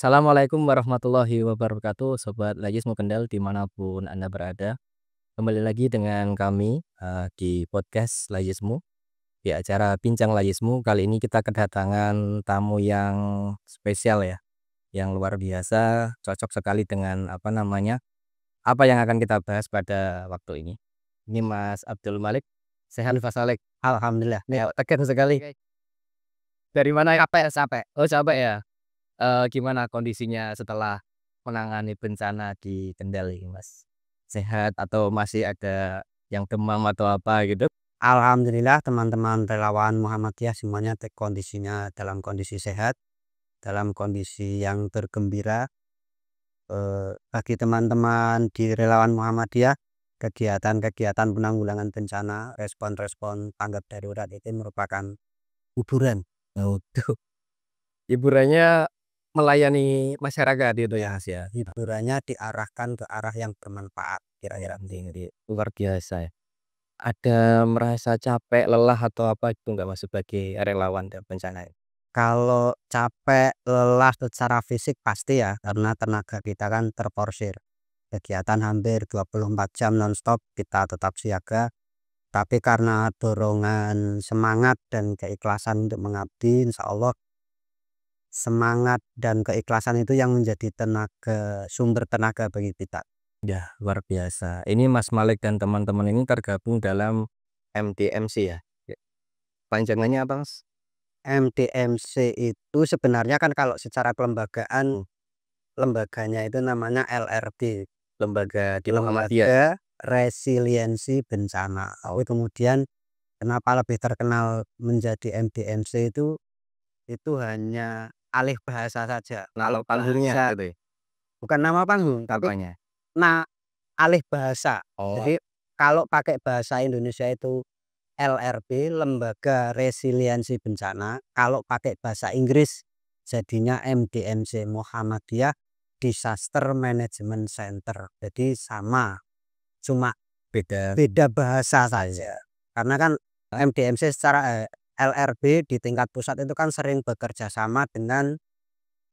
Assalamualaikum warahmatullahi wabarakatuh, Sobat Layismu Kendal dimanapun Anda berada. Kembali lagi dengan kami di podcast Layismu, di acara Bincang Layismu. Kali ini kita kedatangan tamu yang spesial ya, yang luar biasa, cocok sekali dengan apa yang akan kita bahas pada waktu ini. Ini Mas Abdul Malik, sehat Mas Malik? Alhamdulillah. Ya, tekan sekali. Oke. Dari mana ya? Capek capek. Oh, capek ya? Gimana kondisinya setelah menangani bencana di Kendal ini, Mas? Sehat atau masih ada yang demam atau apa gitu? Alhamdulillah teman-teman relawan Muhammadiyah semuanya kondisinya dalam kondisi sehat, dalam kondisi yang bergembira. Bagi teman-teman di relawan Muhammadiyah, kegiatan-kegiatan penanggulangan bencana, respon-respon tanggap darurat itu merupakan hiburan. Waduh, hiburannya melayani masyarakat itu ya, Mas, ya? Hiburannya diarahkan ke arah yang bermanfaat kira-kira. Luar biasa ya. Ada merasa capek, lelah atau apa itu nggak, Mas, sebagai relawan dan bencana ini? Kalau capek, lelah secara fisik pasti ya, karena tenaga kita kan terporsir. Kegiatan hampir 24 jam nonstop kita tetap siaga, tapi karena dorongan semangat dan keikhlasan untuk mengabdi, insya Allah semangat dan keikhlasan itu yang menjadi sumber tenaga bagi kita. Ya, luar biasa. Ini Mas Malik dan teman-teman ini tergabung dalam MDMC ya? Ya. Panjangannya apa, Mas? MDMC itu sebenarnya kan kalau secara kelembagaan, lembaganya itu namanya LRB, Lembaga di Muhammadiyah. Lembaga Resiliensi Bencana. Tapi kemudian kenapa lebih terkenal menjadi MDMC itu hanya alih bahasa saja. Nama Kalau panggungnya bahasa gitu ya? bukan nama panggung, tapi Apanya? alih bahasa. Oh, Jadi kalau pakai bahasa Indonesia itu LRB, Lembaga Resiliensi Bencana. Kalau pakai bahasa Inggris jadinya MDMC, Muhammadiyah Disaster Management Center. Jadi sama, cuma beda. beda bahasa saja. Karena kan MDMC secara LRB di tingkat pusat itu kan sering bekerja sama dengan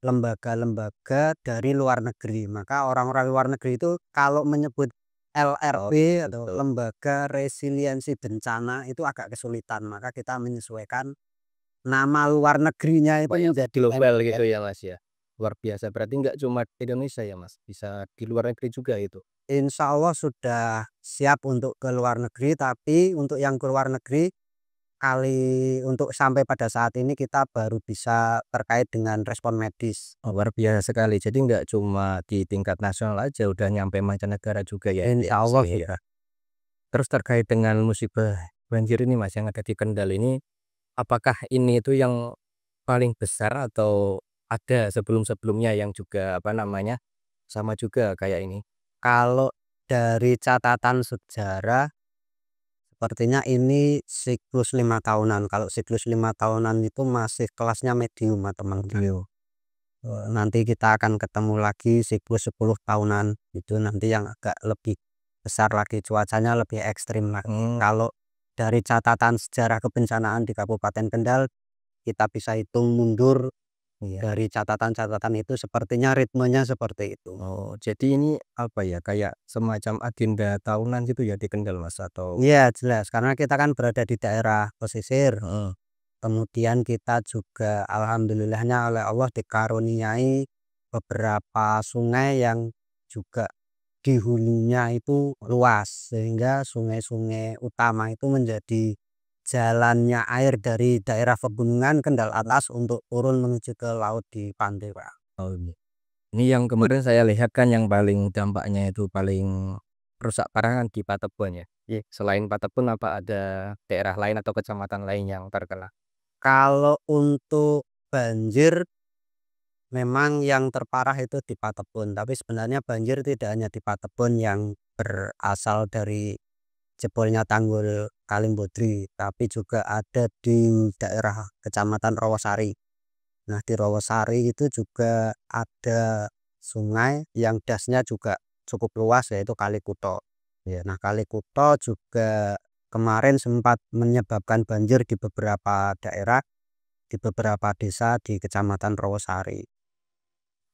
lembaga-lembaga dari luar negeri. Maka orang-orang luar negeri itu kalau menyebut LRB atau Betul. Lembaga Resiliensi Bencana itu agak kesulitan. Maka kita menyesuaikan nama luar negerinya itu Supaya menjadi global gitu MDM. ya, Mas, ya? Luar biasa, berarti nggak cuma di Indonesia ya, Mas? Bisa di luar negeri juga itu? Insya Allah sudah siap untuk ke luar negeri, tapi untuk yang ke luar negeri untuk sampai pada saat ini kita baru bisa terkait dengan respon medis. Oh, luar biasa sekali. Jadi nggak cuma di tingkat nasional aja, udah nyampe mancanegara juga ya Insya MDMC Allah ya? sudah. Terus terkait dengan musibah banjir ini, Mas, yang ada di Kendal ini, apakah ini itu yang paling besar atau ada sebelum-sebelumnya yang juga sama juga kayak ini? Kalau dari catatan sejarah, sepertinya ini siklus 5 tahunan. Kalau siklus 5 tahunan itu masih kelasnya medium, teman-teman. Nanti kita akan ketemu lagi siklus 10 tahunan. Itu nanti yang agak lebih besar lagi, cuacanya lebih ekstrim lagi. Kalau dari catatan sejarah kebencanaan di Kabupaten Kendal, kita bisa hitung mundur Iya. dari catatan-catatan itu sepertinya ritmenya seperti itu. Oh, jadi ini apa ya, kayak semacam agenda tahunan gitu ya di Kendal, Mas, atau? Iya jelas, karena kita kan berada di daerah pesisir. Heeh. Kemudian kita juga alhamdulillahnya oleh Allah dikaruniai beberapa sungai yang juga di hulunya itu luas, sehingga sungai-sungai utama itu menjadi jalannya air dari daerah pegunungan Kendal atas untuk turun menuju ke laut di pantai, Pak. Oh, iya. Ini yang kemarin saya lihat kan yang paling dampaknya itu paling rusak parah kan di Patebon ya? Iya. Selain Patebon apa ada daerah lain atau kecamatan lain yang terkena? Kalau untuk banjir memang yang terparah itu di Patebon, tapi sebenarnya banjir tidak hanya di Patebon yang berasal dari jebolnya tanggul Kalimbodri, tapi juga ada di daerah Kecamatan Rawasari. Nah, di Rawasari itu juga ada sungai yang dasnya juga cukup luas, yaitu Kali Kuto. Ya, nah Kali Kuto juga kemarin sempat menyebabkan banjir di beberapa daerah, di beberapa desa di Kecamatan Rawasari.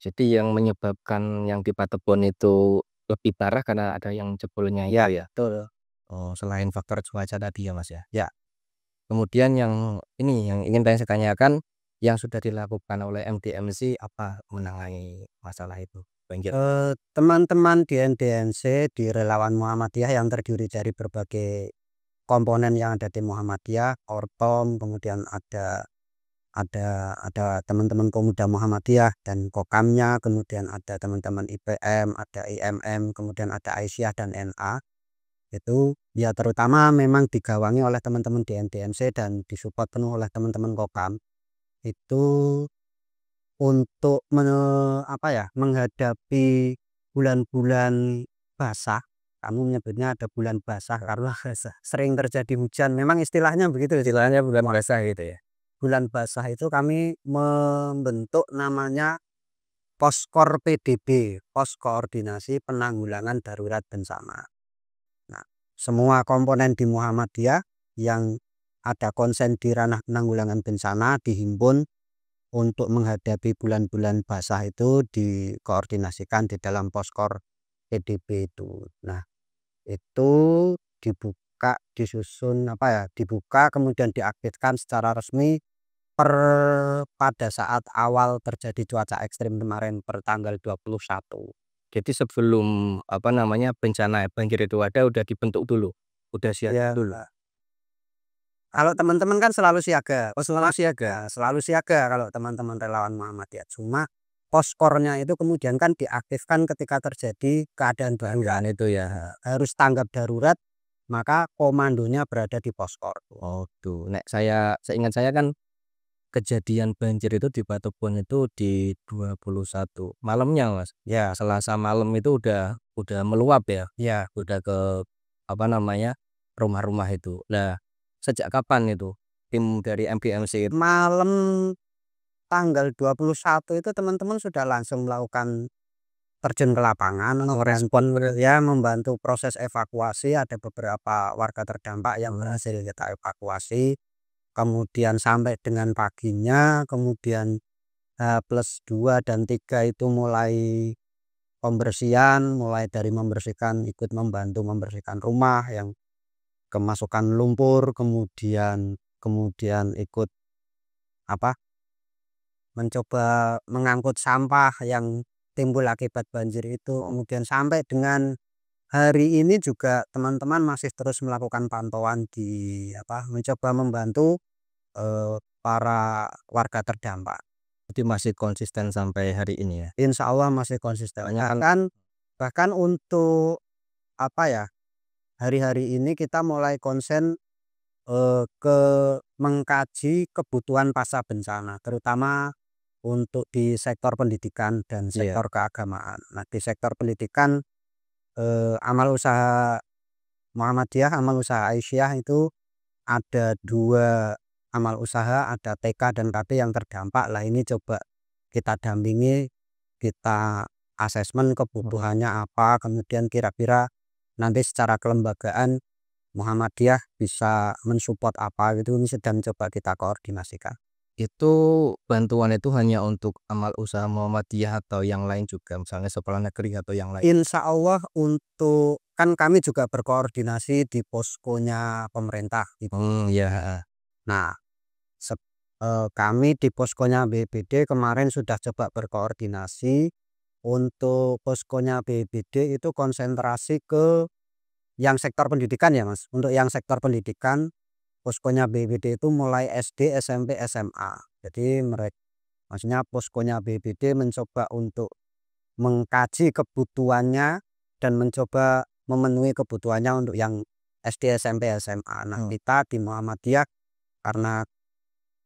Jadi yang menyebabkan yang di Patebon itu lebih parah karena ada yang jebolnya Ya, itu ya? betul. Oh, selain faktor cuaca tadi ya, Mas, ya? Ya, Kemudian yang ini yang ingin saya tanyakan, yang sudah dilakukan oleh MDMC apa menangani masalah itu, banjir? teman-teman di NDMC, di Relawan Muhammadiyah yang terdiri dari berbagai komponen yang ada di Muhammadiyah, Ortom, kemudian ada teman-teman pemuda Muhammadiyah dan Kokamnya, kemudian ada teman-teman IPM, ada IMM, kemudian ada Aisyah dan NA. Itu ya terutama memang digawangi oleh teman-teman di NDMC dan disupport penuh oleh teman-teman Kokam. Itu untuk apa ya, menghadapi bulan-bulan basah, kami menyebutnya ada bulan basah karena sering terjadi hujan. Memang istilahnya begitu, Istilahnya bulan basah gitu ya? bulan basah itu kami membentuk namanya Poskor PDB, Pos Koordinasi Penanggulangan Darurat Bencana. Nah, semua komponen di Muhammadiyah yang ada konsen di ranah penanggulangan bencana dihimpun untuk menghadapi bulan-bulan basah itu dikoordinasikan di dalam Poskor PDB itu. Nah, itu dibuka, disusun apa ya, dibuka kemudian diaktifkan secara resmi per pada saat awal terjadi cuaca ekstrim kemarin per tanggal 21. Jadi sebelum, apa namanya, bencana banjir itu ada udah dibentuk dulu? Udah siap Ya, dulu? kalau teman-teman kan selalu siaga. Oh, selalu siaga? Selalu siaga kalau teman-teman relawan Muhammadiyah. Cuma poskornya itu kemudian kan diaktifkan ketika terjadi keadaan darurat. Kan itu ya? Harus tanggap darurat, maka komandonya berada di poskor. Oh, tuh. Nek seingat saya kan kejadian banjir itu di Patebon itu di 21 malamnya, Mas. Ya, Selasa malam itu udah meluap ya? ya. Udah ke, apa namanya, rumah-rumah itu. Nah, sejak kapan itu tim dari MPMC itu? Malam tanggal 21 itu teman-teman sudah langsung melakukan terjun ke lapangan, Merespon berarti? ya membantu proses evakuasi. Ada beberapa warga terdampak yang berhasil kita evakuasi. Kemudian sampai dengan paginya, kemudian H+2 dan 3 itu mulai pembersihan, mulai dari membersihkan, ikut membantu membersihkan rumah yang kemasukan lumpur, kemudian kemudian ikut apa, mencoba mengangkut sampah yang timbul akibat banjir itu. Kemudian sampai dengan hari ini juga teman-teman masih terus melakukan pantauan di apa, mencoba membantu para warga terdampak. Jadi masih konsisten sampai hari ini ya? Insya Allah masih konsisten. Soalnya kan Bahkan untuk apa ya, hari-hari ini kita mulai konsen ke mengkaji kebutuhan pasca bencana, terutama untuk di sektor pendidikan dan iya, sektor keagamaan. Nah, di sektor pendidikan, amal usaha Muhammadiyah, amal usaha Aisyah itu ada 2 amal usaha, ada TK dan KP yang terdampak. Lah ini coba kita dampingi, kita asesmen kebutuhannya apa, kemudian kira-kira nanti secara kelembagaan Muhammadiyah bisa mensupport apa gitu, ini sedang coba kita koordinasikan. itu bantuan itu hanya untuk amal usaha Muhammadiyah atau yang lain juga, misalnya sekolah negeri atau yang lain? Insya Allah untuk kan kami juga berkoordinasi di poskonya pemerintah gitu. Iya, heeh. Nah, kami di poskonya BPD kemarin sudah coba berkoordinasi. Untuk poskonya BPD itu konsentrasi ke yang sektor pendidikan ya Mas. Untuk yang sektor pendidikan, poskonya BPD itu mulai SD, SMP, SMA. Jadi mereka, maksudnya poskonya BPD mencoba untuk mengkaji kebutuhannya dan mencoba memenuhi kebutuhannya untuk yang SD, SMP, SMA. Nah, kita di Muhammadiyah karena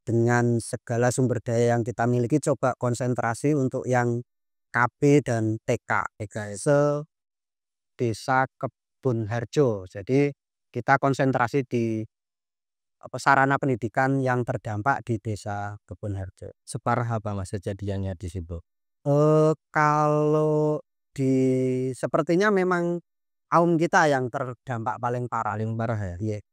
dengan segala sumber daya yang kita miliki coba konsentrasi untuk yang KB dan TK se-Desa Kebun Harjo. Jadi kita konsentrasi di apa, sarana pendidikan yang terdampak di Desa Kebun Harjo. Separah apa Mas kejadiannya di situ? Kalau di sepertinya memang kaum kita yang terdampak paling parah. Paling parah ya? Iya,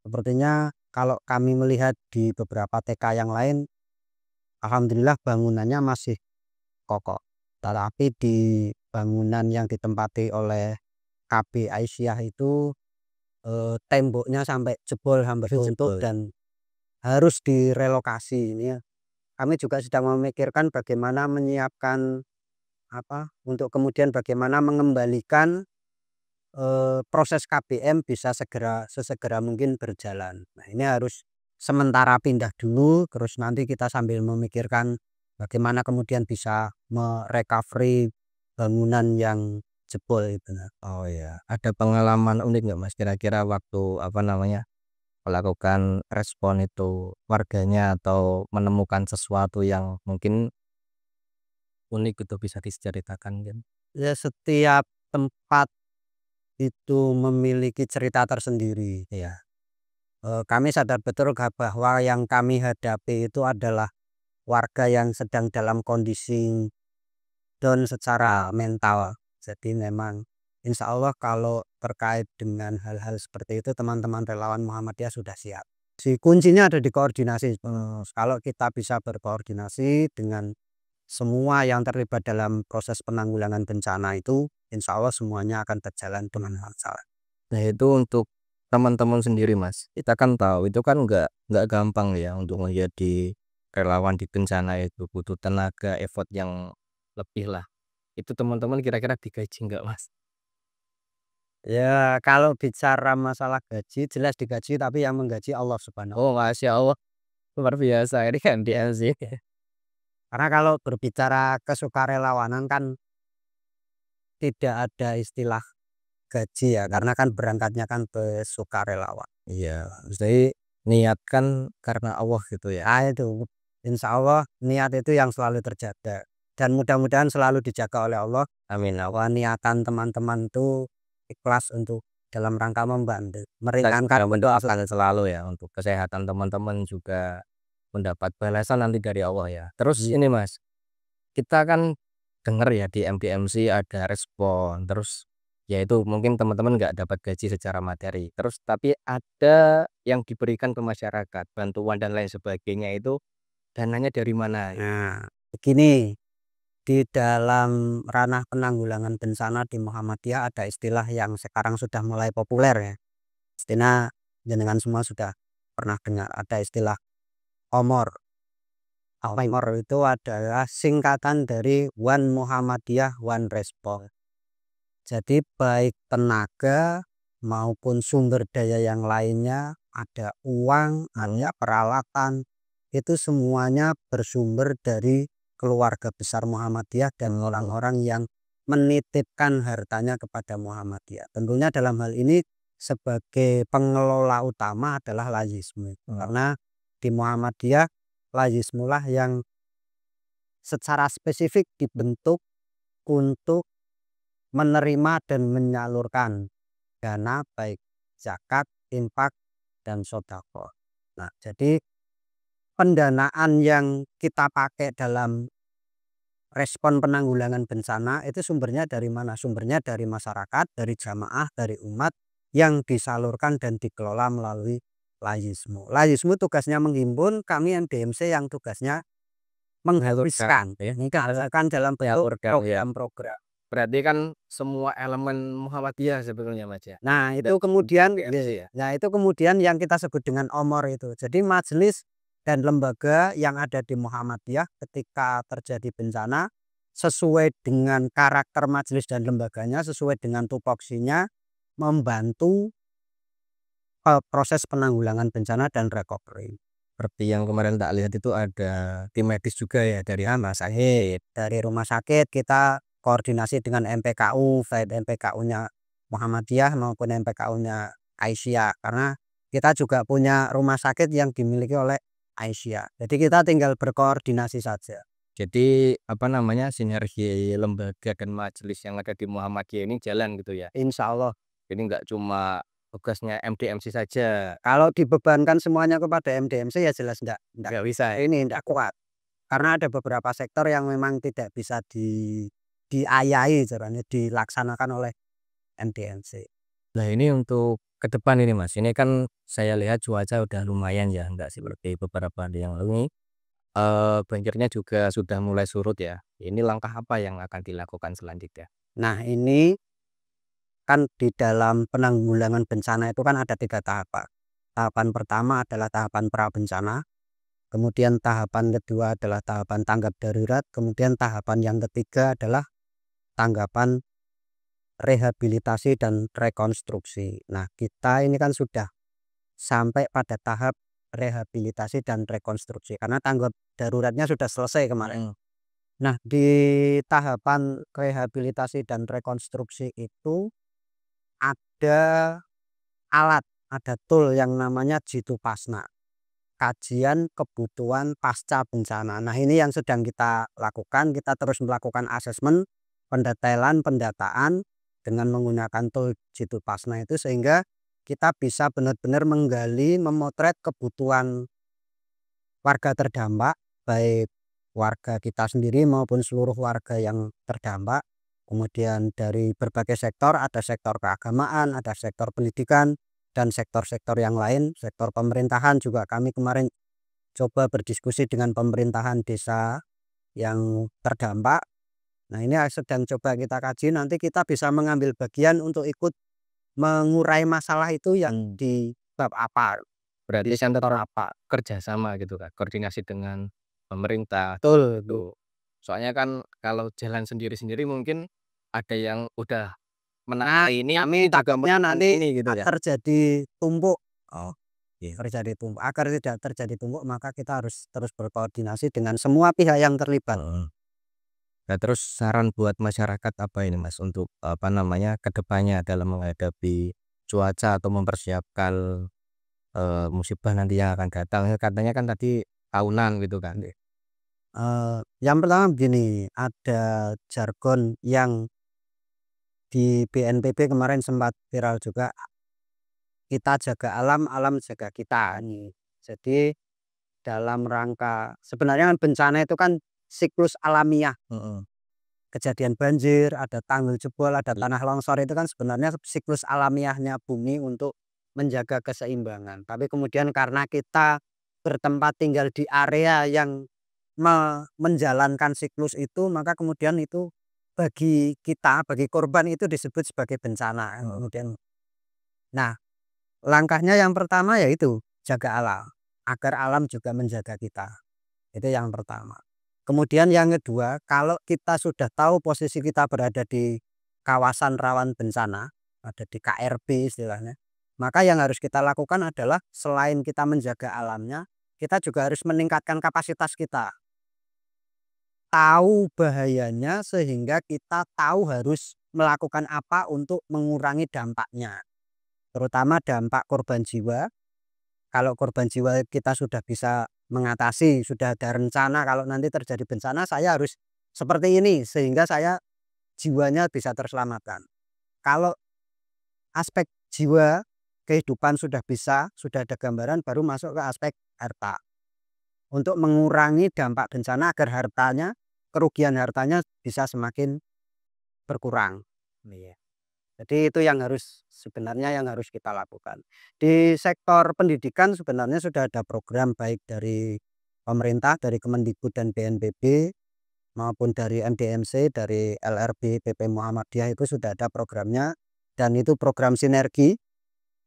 sepertinya kalau kami melihat di beberapa TK yang lain, alhamdulillah bangunannya masih kokoh. Tetapi di bangunan yang ditempati oleh KB Aisyah itu temboknya sampai jebol, hampir runtuh dan harus direlokasi. Ini ya, kami juga sedang memikirkan bagaimana menyiapkan untuk kemudian bagaimana mengembalikan proses KBM bisa sesegera mungkin berjalan. Nah, ini harus sementara pindah dulu, terus nanti kita sambil memikirkan bagaimana kemudian bisa merecovery bangunan yang jebol itu. Oh ya, ada pengalaman unik nggak Mas kira-kira waktu melakukan respon itu warganya atau menemukan sesuatu yang mungkin unik itu bisa diceritakan kan? Ya, setiap tempat itu memiliki cerita tersendiri. Iya. Kami sadar betul bahwa yang kami hadapi itu adalah warga yang sedang dalam kondisi down secara mental. Jadi memang insya Allah kalau terkait dengan hal-hal seperti itu teman-teman relawan Muhammadiyah sudah siap. Si kuncinya ada di koordinasi. Kalau kita bisa berkoordinasi dengan semua yang terlibat dalam proses penanggulangan bencana itu, insya Allah semuanya akan berjalan dengan lancar. Nah itu untuk teman-teman sendiri Mas, kita kan tahu itu kan nggak gampang ya untuk menjadi relawan di bencana, itu butuh tenaga effort yang lebih lah. Itu teman-teman kira-kira digaji nggak Mas? Ya, kalau bicara masalah gaji, jelas digaji, tapi yang menggaji Allah Subhanahu. Oh Masya Allah, luar biasa ini kan DMC. Karena kalau berbicara kesukarelawanan kan tidak ada istilah gaji ya, karena kan berangkatnya kan sukarelawan. Iya, jadi niatkan karena Allah gitu ya. Nah itu, insya Allah niat itu yang selalu terjaga. Dan mudah-mudahan selalu dijaga oleh Allah. Amin. Bahwa niatan teman-teman itu ikhlas untuk dalam rangka membantu. Meringankan Mendoakan selalu ya untuk kesehatan teman-teman, juga mendapat balasan nanti dari Allah ya. Terus ini Mas, kita kan dengar ya di MDMC ada respon, terus ya itu mungkin teman-teman nggak dapat gaji secara materi, terus tapi ada yang diberikan ke masyarakat, bantuan dan lain sebagainya, itu dananya dari mana? Nah, begini, di dalam ranah penanggulangan bencana di Muhammadiyah ada istilah yang sekarang sudah mulai populer ya. Istilah jenengan semua sudah pernah dengar, ada istilah OMOR. OMOR itu adalah singkatan dari One Muhammadiyah One Response. Jadi baik tenaga maupun sumber daya yang lainnya, ada uang, ada peralatan, itu semuanya bersumber dari keluarga besar Muhammadiyah dan orang-orang yang menitipkan hartanya kepada Muhammadiyah. Tentunya dalam hal ini sebagai pengelola utama adalah Layismu. Karena di Muhammadiyah Layismu lah yang secara spesifik dibentuk untuk menerima dan menyalurkan dana baik zakat, infak, dan sodako. Nah, jadi pendanaan yang kita pakai dalam respon penanggulangan bencana itu sumbernya dari mana? Sumbernya dari masyarakat, dari jamaah, dari umat yang disalurkan dan dikelola melalui Layismu. Layismu tugasnya menghimpun, kami MDMC yang tugasnya menghabiskan, mengalirkan dalam bentuk program-program. Berarti kan semua elemen Muhammadiyah sebetulnya Mas ya. Nah, itu kemudian ya. nah itu kemudian yang kita sebut dengan OMOR itu. Jadi majelis dan lembaga yang ada di Muhammadiyah ketika terjadi bencana sesuai dengan karakter majelis dan lembaganya, sesuai dengan tupoksinya membantu proses penanggulangan bencana dan recovery. Seperti yang kemarin tak lihat itu ada tim medis juga ya dari rumah sakit. Dari rumah sakit kita koordinasi dengan MPKU, baik MPKU-nya Muhammadiyah maupun MPKU-nya Aisyah, karena kita juga punya rumah sakit yang dimiliki oleh Aisyah. Jadi kita tinggal berkoordinasi saja. Jadi sinergi lembaga dan majelis yang ada di Muhammadiyah ini jalan gitu ya. Insya Allah. Jadi nggak cuma tugasnya MDMC saja. Kalau dibebankan semuanya kepada MDMC ya jelas enggak bisa. Ini enggak kuat. Karena ada beberapa sektor yang memang tidak bisa diayai caranya dilaksanakan oleh MDMC. Nah ini untuk ke depan ini Mas, ini kan saya lihat cuaca udah lumayan ya, nggak seperti beberapa hari yang lalu. banjirnya juga sudah mulai surut ya. Ini langkah apa yang akan dilakukan selanjutnya? Nah, ini kan di dalam penanggulangan bencana itu kan ada 3 tahapan. Tahapan pertama adalah tahapan prabencana, kemudian tahapan kedua adalah tahapan tanggap darurat, kemudian tahapan yang ketiga adalah tanggapan rehabilitasi dan rekonstruksi. Nah, kita ini kan sudah sampai pada tahap rehabilitasi dan rekonstruksi karena tanggap daruratnya sudah selesai kemarin. Nah, di tahapan rehabilitasi dan rekonstruksi itu ada alat, ada tool yang namanya Jitupasna, kajian kebutuhan pasca bencana. Nah, ini yang sedang kita lakukan. Kita terus melakukan asesmen, pendetailan, pendataan dengan menggunakan tool Jitupasna itu sehingga kita bisa benar-benar menggali, memotret kebutuhan warga terdampak, baik warga kita sendiri maupun seluruh warga yang terdampak. Kemudian dari berbagai sektor, ada sektor keagamaan, ada sektor pendidikan, dan sektor-sektor yang lain, sektor pemerintahan juga kami kemarin coba berdiskusi dengan pemerintahan desa yang terdampak. Nah, ini sedang coba kita kaji, nanti kita bisa mengambil bagian untuk ikut mengurai masalah itu yang di bab apa, di Berarti kan sektor tetap apa. kerjasama gitu Kak, koordinasi dengan pemerintah Betul, Bu. tuh. Soalnya kan kalau jalan sendiri-sendiri mungkin ada yang udah Nah, menata ini kami juga takutnya melakukan nanti ini gitu ya? terjadi tumpuk. Oh, iya. Terjadi tumpuk. Agar tidak terjadi tumpuk, maka kita harus terus berkoordinasi dengan semua pihak yang terlibat. Heeh. Nah, terus saran buat masyarakat apa ini Mas untuk apa namanya, ke depannya dalam menghadapi cuaca atau mempersiapkan, musibah nanti yang akan datang? Katanya kan tadi tahunan gitu kan. Yang pertama begini, ada jargon yang di BNPB kemarin sempat viral juga, kita jaga alam, alam jaga kita. Jadi dalam rangka sebenarnya kan bencana itu kan siklus alamiah. Heeh. Kejadian banjir, ada tanggul jebol, ada tanah longsor itu kan sebenarnya siklus alamiahnya bumi untuk menjaga keseimbangan. Tapi kemudian karena kita bertempat tinggal di area yang menjalankan siklus itu, maka kemudian itu bagi kita, bagi korban itu disebut sebagai bencana. Kemudian, nah, langkahnya yang pertama yaitu jaga alam, agar alam juga menjaga kita. Itu yang pertama. Kemudian yang kedua, kalau kita sudah tahu posisi kita berada di kawasan rawan bencana, ada di KRB istilahnya, maka yang harus kita lakukan adalah selain kita menjaga alamnya, kita juga harus meningkatkan kapasitas kita. Tahu bahayanya sehingga kita tahu harus melakukan apa untuk mengurangi dampaknya. Terutama dampak korban jiwa. Kalau korban jiwa kita sudah bisa mengatasi, sudah ada rencana kalau nanti terjadi bencana saya harus seperti ini sehingga saya jiwanya bisa terselamatkan. Kalau aspek jiwa kehidupan sudah bisa, sudah ada gambaran, baru masuk ke aspek harta. Untuk mengurangi dampak bencana agar hartanya, kerugian hartanya bisa semakin berkurang. Iya. Jadi itu yang harus sebenarnya yang harus kita lakukan. Di sektor pendidikan sebenarnya sudah ada program baik dari pemerintah, dari Kemendikbud dan BNPB maupun dari MDMC, dari LRB PP Muhammadiyah itu sudah ada programnya dan itu program sinergi.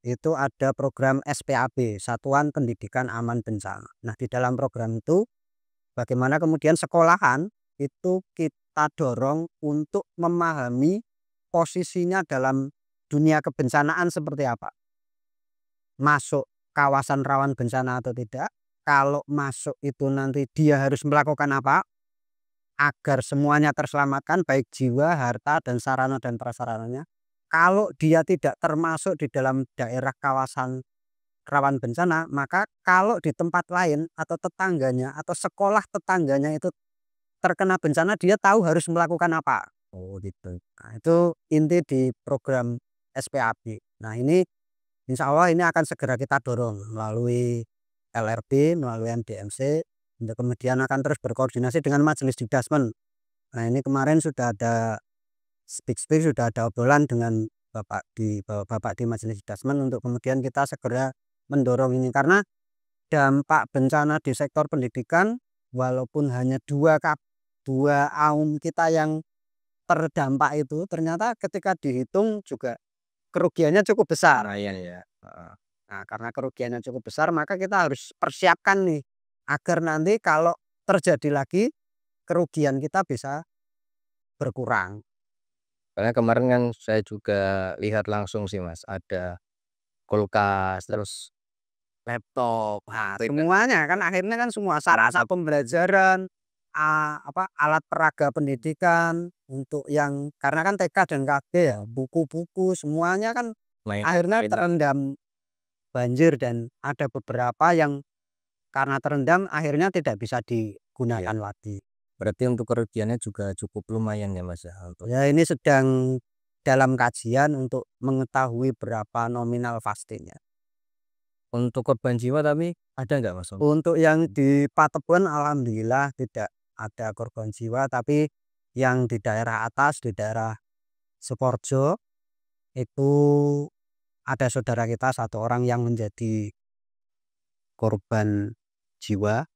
Itu ada program SPAB, Satuan Pendidikan Aman Bencana. Nah, di dalam program itu bagaimana kemudian sekolahan itu kita dorong untuk memahami posisinya dalam dunia kebencanaan seperti apa. Masuk kawasan rawan bencana atau tidak. Kalau masuk itu nanti dia harus melakukan apa agar semuanya terselamatkan baik jiwa, harta, dan sarana dan prasarananya. Kalau dia tidak termasuk di dalam daerah kawasan rawan bencana, maka kalau di tempat lain atau tetangganya atau sekolah tetangganya itu terkena bencana, dia tahu harus melakukan apa. Oh gitu. Nah, itu inti di program SPAB. Nah, ini insya Allah ini akan segera kita dorong melalui LRB, melalui MDMC, untuk kemudian akan terus berkoordinasi dengan Majelis Dikdasmen. Nah, ini kemarin sudah ada speak sudah ada obrolan dengan Bapak di Majelis Dikdasmen untuk kemudian kita segera mendorong ini karena dampak bencana di sektor pendidikan walaupun hanya dua aum kita yang terdampak itu, ternyata ketika dihitung juga kerugiannya cukup besar. Lumayan ya. Heeh. Nah, karena kerugiannya cukup besar, maka kita harus persiapkan nih agar nanti kalau terjadi lagi kerugian kita bisa berkurang. Karena kemarin kan saya juga lihat langsung sih Mas, ada kulkas, terus laptop. Nah, Itu semuanya kan akhirnya kan semua sarana pembelajaran, alat peraga pendidikan untuk yang karena kan TK dan KG ya, buku-buku semuanya kan main akhirnya main terendam banjir dan ada beberapa yang karena terendam akhirnya tidak bisa iya. digunakan lagi. Berarti untuk kerugiannya juga cukup lumayan ya Mas ya untuk Ya ini sedang dalam kajian untuk mengetahui berapa nominal pastinya. korban jiwa tapi ada nggak Mas? Untuk yang di Patebuan alhamdulillah tidak ada korban jiwa, tapi yang di daerah atas, di daerah Sukoharjo itu ada saudara kita satu orang yang menjadi korban jiwa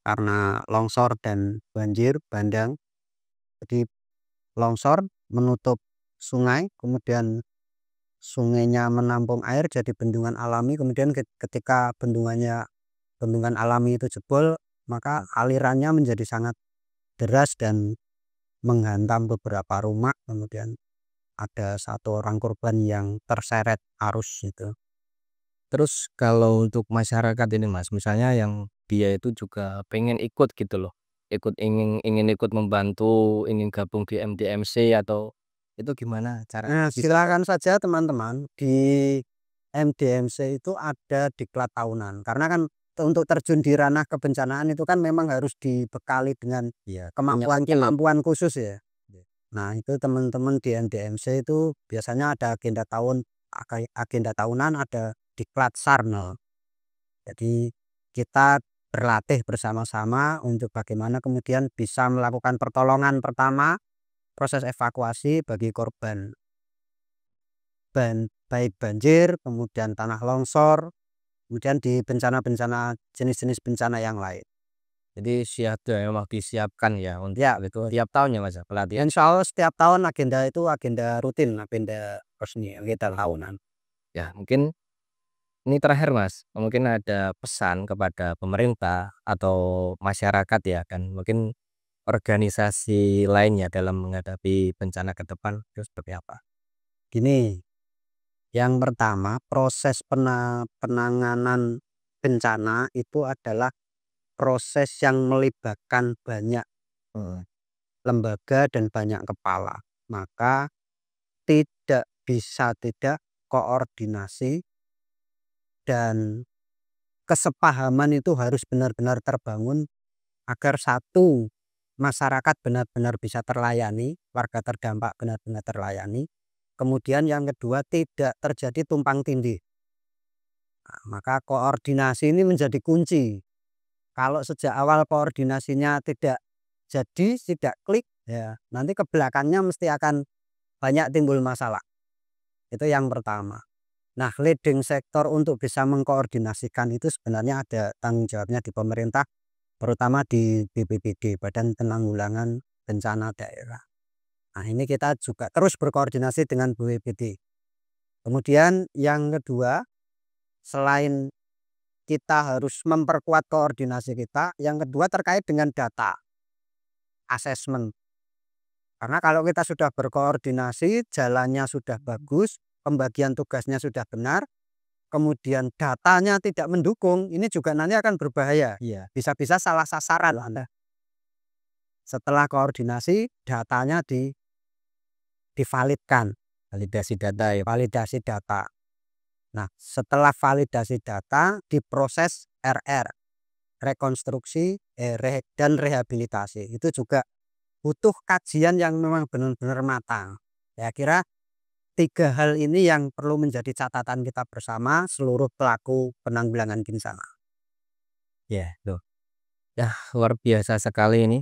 karena longsor dan banjir bandang. Jadi longsor menutup sungai, kemudian sungainya menampung air jadi bendungan alami, kemudian ketika bendungan alami itu jebol, maka alirannya menjadi sangat deras dan menghantam beberapa rumah, kemudian ada satu orang korban yang terseret arus itu. Terus kalau untuk masyarakat ini Mas, misalnya yang dia itu juga pengen ikut gitu loh, ingin ingin ikut membantu, ingin gabung di MTMC atau itu gimana cara Nah, bisa silakan saja teman-teman di MDMC itu ada diklat tahunan. Karena kan untuk terjun di ranah kebencanaan itu kan memang harus dibekali dengan ya punya kemampuan-kemampuan khusus ya. Nah, itu teman-teman di MDMC itu biasanya ada agenda tahunan, ada diklat Sarnel. Jadi kita berlatih bersama-sama untuk bagaimana kemudian bisa melakukan pertolongan pertama, proses evakuasi bagi korban baik banjir, kemudian tanah longsor, kemudian di bencana-bencana jenis-jenis bencana yang lain. jadi memang disiapkan ya untuk Ya, itu betul. tiap tahun ya Mas ya pelatihan? Insya Allah setiap tahun agenda itu agenda rutin, agenda resmi, agenda tahunan. Ya mungkin ini terakhir Mas, mungkin ada pesan kepada pemerintah atau masyarakat ya kan mungkin organisasi lainnya dalam menghadapi bencana ke depan itu seperti apa? Gini, yang pertama proses penanganan bencana itu adalah proses yang melibatkan banyak lembaga dan banyak kepala. Maka tidak bisa tidak koordinasi dan kesepahaman itu harus benar-benar terbangun agar satu, masyarakat benar-benar bisa terlayani, warga terdampak benar-benar terlayani. Kemudian yang kedua tidak terjadi tumpang tindih. Nah, maka koordinasi ini menjadi kunci. Kalau sejak awal koordinasinya tidak jadi, tidak klik, ya nanti ke belakangnya mesti akan banyak timbul masalah. Itu yang pertama. Nah, leading sektor untuk bisa mengkoordinasikan itu sebenarnya ada tanggung jawabnya di pemerintah, terutama di BPBD, Badan Penanggulangan Bencana Daerah. Nah, ini kita juga terus berkoordinasi dengan BPBD. Kemudian yang kedua, selain kita harus memperkuat koordinasi kita, yang kedua terkait dengan data, asesmen. Karena kalau kita sudah berkoordinasi, jalannya sudah bagus, pembagian tugasnya sudah benar, kemudian datanya tidak mendukung, ini juga nanti akan berbahaya. Iya. Bisa-bisa salah sasaran Anda. Setelah koordinasi, datanya divalidkan, Validasi data ya. validasi data. Nah, setelah validasi data, diproses RR, rekonstruksi dan rehabilitasi. Itu juga butuh kajian yang memang benar-benar matang. Saya kira tiga hal ini yang perlu menjadi catatan kita bersama seluruh pelaku penanggulangan bencana. Ya, tuh. Ya, luar biasa sekali ini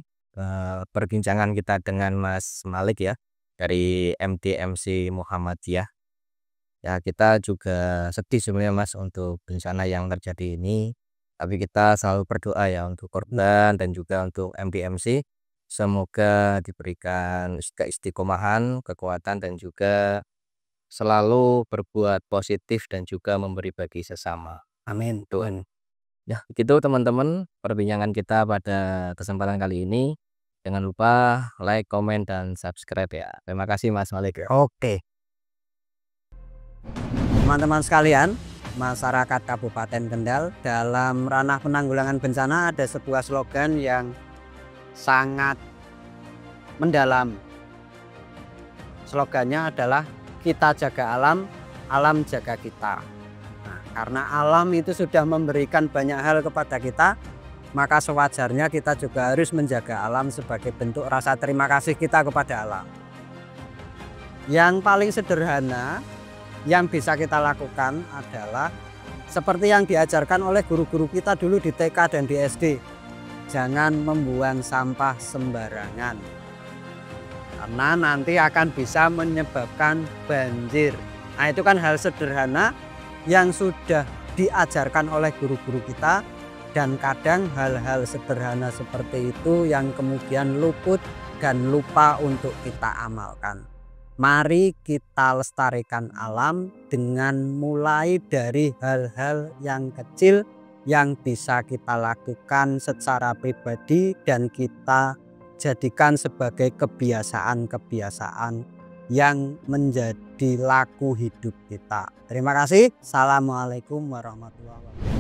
perbincangan kita dengan Mas Malik ya dari MTMC Muhammadiyah. Ya, kita juga sedih sebenarnya Mas untuk bencana yang terjadi ini. Tapi kita selalu berdoa ya untuk korban dan juga untuk MPMC. Semoga diberikan keistiqomahan, kekuatan dan juga selalu berbuat positif dan juga memberi bagi sesama. Amin. Tuhan. Ya, begitu teman-teman perbincangan kita pada kesempatan kali ini. Jangan lupa like, komen, dan subscribe ya. Terima kasih Mas Malik. Oke. Teman-teman sekalian, masyarakat Kabupaten Kendal, dalam ranah penanggulangan bencana ada sebuah slogan yang sangat mendalam. Slogannya adalah kita jaga alam, alam jaga kita. Nah, karena alam itu sudah memberikan banyak hal kepada kita, maka sewajarnya kita juga harus menjaga alam sebagai bentuk rasa terima kasih kita kepada alam. Yang paling sederhana yang bisa kita lakukan adalah seperti yang diajarkan oleh guru-guru kita dulu di TK dan di SD. Jangan membuang sampah sembarangan, karena nanti akan bisa menyebabkan banjir. Nah, itu kan hal sederhana yang sudah diajarkan oleh guru-guru kita, dan kadang hal-hal sederhana seperti itu yang kemudian luput dan lupa untuk kita amalkan. Mari kita lestarikan alam dengan mulai dari hal-hal yang kecil yang bisa kita lakukan secara pribadi dan kita jadikan sebagai kebiasaan-kebiasaan yang menjadi laku hidup kita. Terima kasih. Assalamualaikum warahmatullahi wabarakatuh.